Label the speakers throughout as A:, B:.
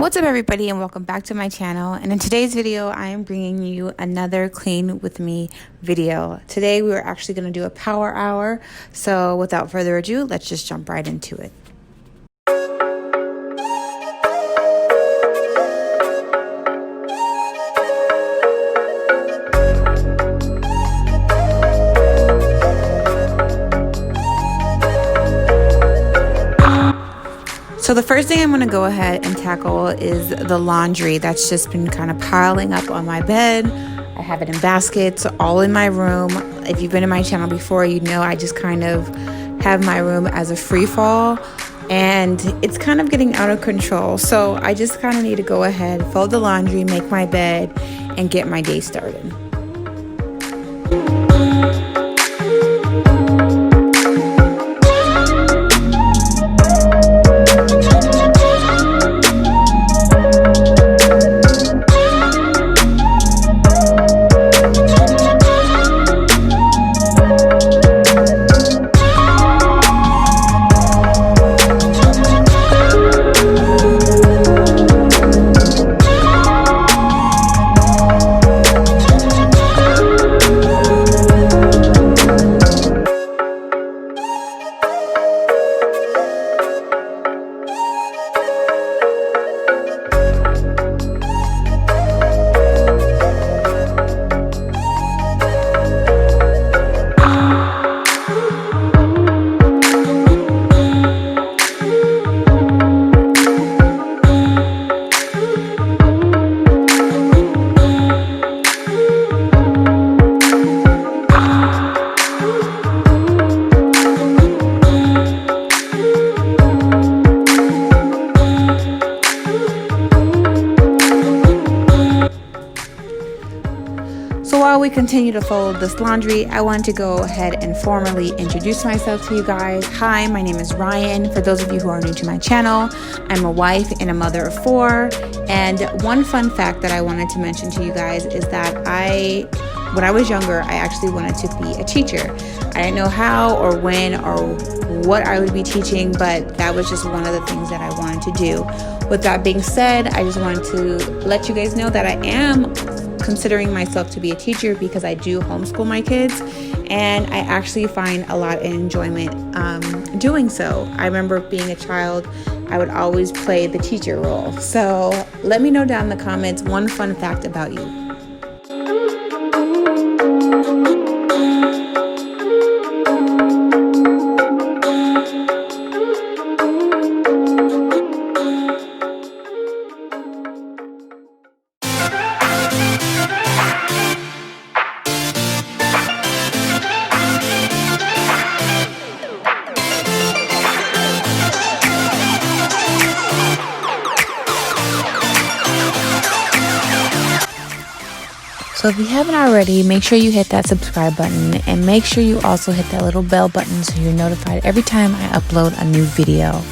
A: What's up everybody, and welcome back to my channel. And in today's video I am bringing you another clean with me video. Today we are actually going to do a power hour, so without further ado, let's just jump right into it. So the first thing I'm going to go ahead and tackle is the laundry that's just been kind of piling up on my bed. I have it in baskets all in my room. If you've been in my channel before, you know I just kind of have my room as a free fall, and it's kind of getting out of control. So I just kind of need to go ahead, fold the laundry, make my bed, and get my day started. So while we continue to fold this laundry, I want to go ahead and formally introduce myself to you guys. Hi, my name is Ryan. For those of you who are new to my channel, I'm a wife and a mother of 4. And one fun fact that I wanted to mention to you guys is that when I was younger, I actually wanted to be a teacher. I didn't know how or when or what I would be teaching, but that was just one of the things that I wanted to do. With that being said, I just wanted to let you guys know that I am considering myself to be a teacher because I do homeschool my kids, and I actually find a lot of enjoyment doing so. I remember being a child, I would always play the teacher role. So let me know down in the comments one fun fact about you. So if you haven't already, make sure you hit that subscribe button, and make sure you also hit that little bell button so you're notified every time I upload a new video.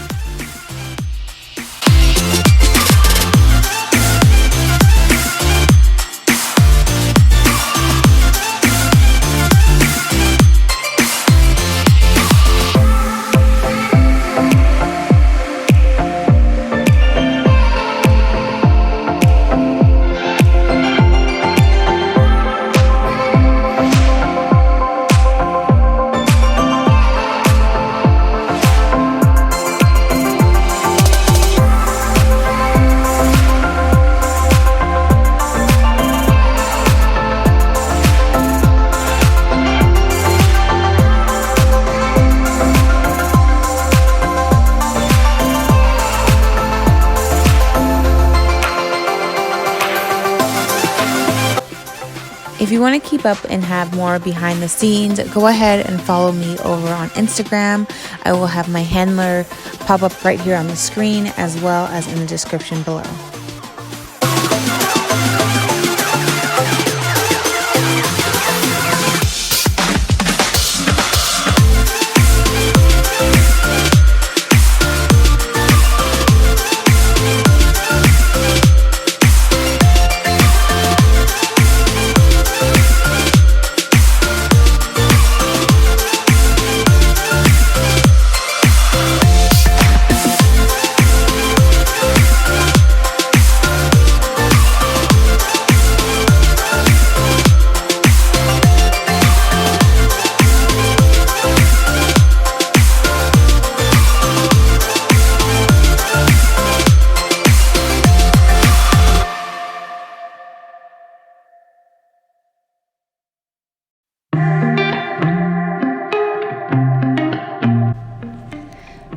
A: If you want to keep up and have more behind the scenes, go ahead and follow me over on Instagram. I will have my handler pop up right here on the screen as well as in the description below.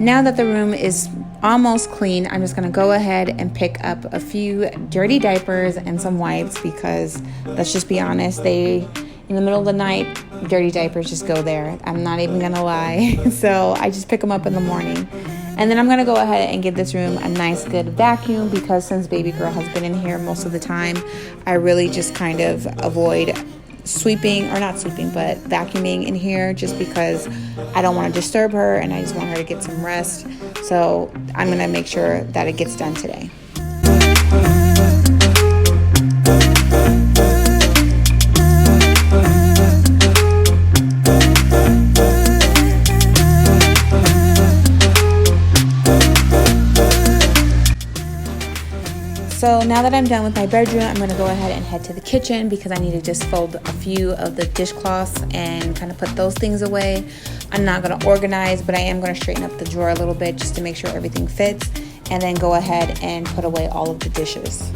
A: Now that the room is almost clean, I'm just gonna go ahead and pick up a few dirty diapers and some wipes, because let's just be honest, in the middle of the night, dirty diapers just go there. I'm not even gonna lie. So I just pick them up in the morning. And then I'm gonna go ahead and give this room a nice good vacuum, because since baby girl has been in here most of the time, I really just kind of avoid sweeping, or not sweeping, but vacuuming in here, just because I don't want to disturb her and I just want her to get some rest. So I'm gonna make sure that it gets done today. So now that I'm done with my bedroom, I'm gonna go ahead and head to the kitchen, because I need to just fold a few of the dishcloths and kind of put those things away. I'm not gonna organize, but I am gonna straighten up the drawer a little bit just to make sure everything fits, and then go ahead and put away all of the dishes.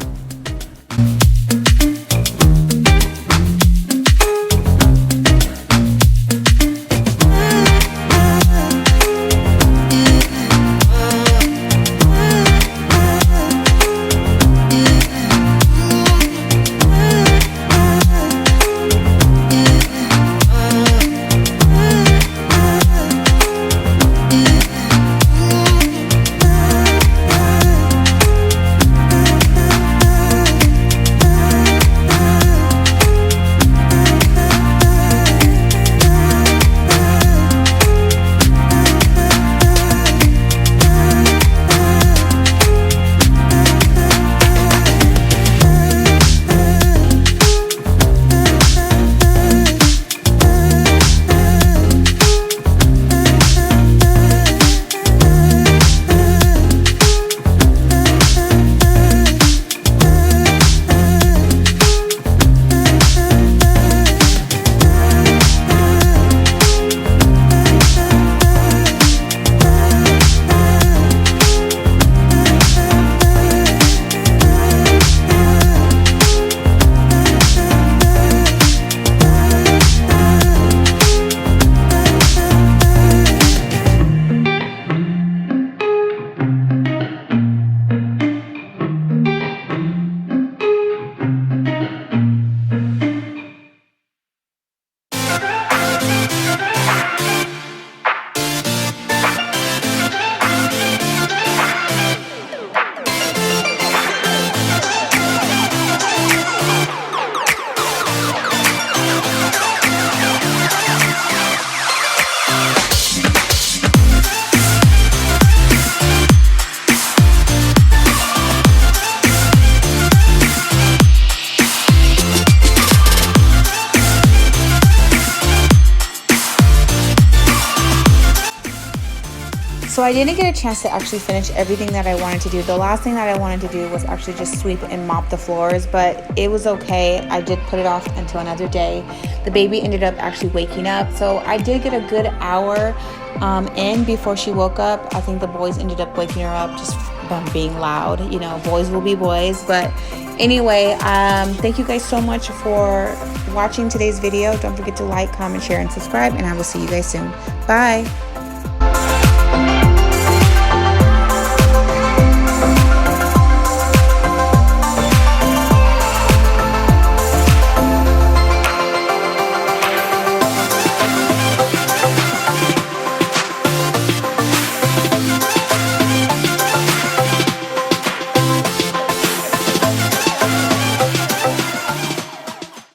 A: So I didn't get a chance to actually finish everything that I wanted to do. The last thing that I wanted to do was actually just sweep and mop the floors, but it was okay. I did put it off until another day. The baby ended up actually waking up, so I did get a good hour in before she woke up. I think the boys ended up waking her up just from being loud. You know, boys will be boys. But anyway, thank you guys so much for watching today's video. Don't forget to like, comment, share, and subscribe, and I will see you guys soon. Bye.